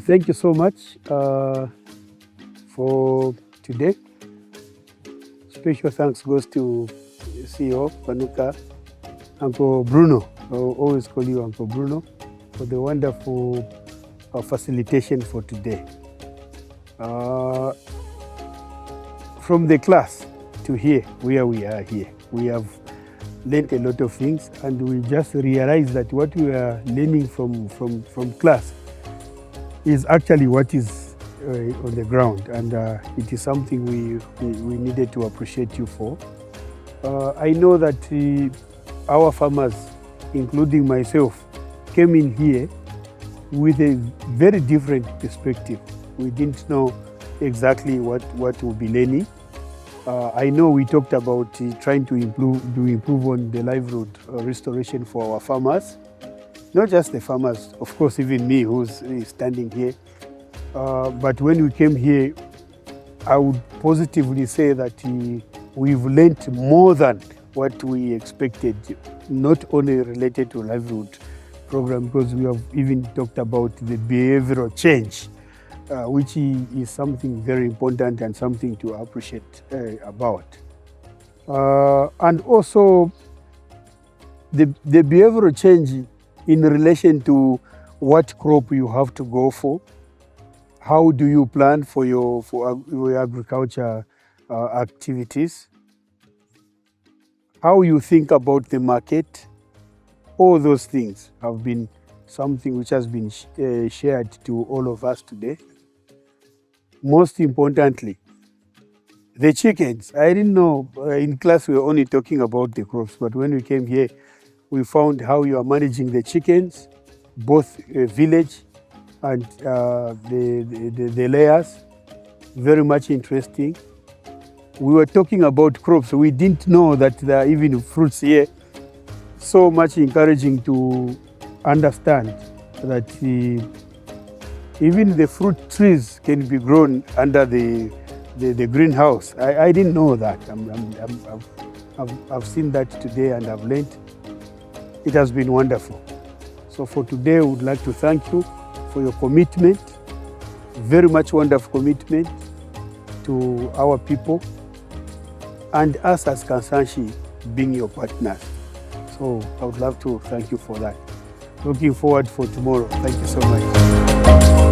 Thank you so much for today. Special thanks goes to CEO Panuka, Uncle Bruno. I always call you Uncle Bruno, for the wonderful facilitation for today. From the class to here, where we are here, we have learned a lot of things, and we just realized that what we are learning from class is actually what is on the ground, and it is something we needed to appreciate you for. I know that our farmers, including myself, came in here with a very different perspective. We didn't know exactly what we'll be learning. I know we talked about trying to improve on the livelihood restoration for our farmers. Not just the farmers, of course, even me who's standing here. But when we came here, I would positively say that we've learned more than what we expected, not only related to livelihood program, because we have even talked about the behavioral change, which is something very important and something to appreciate about. And also the behavioral change in relation to what crop you have to go for, how do you plan for your agriculture activities, how you think about the market. All those things have been something which has been shared to all of us today. Most importantly, the chickens. I didn't know, in class we were only talking about the crops, but when we came here, we found how you are managing the chickens, both village and the layers. Very much interesting. We were talking about crops. We didn't know that there are even fruits here. So much encouraging to understand that even the fruit trees can be grown under the greenhouse. I didn't know that. I've seen that today and I've learned. It has been wonderful. So for today, I would like to thank you for your commitment, very much wonderful commitment to our people, and us as Kansanshi being your partners. So I would love to thank you for that. Looking forward for tomorrow. Thank you so much.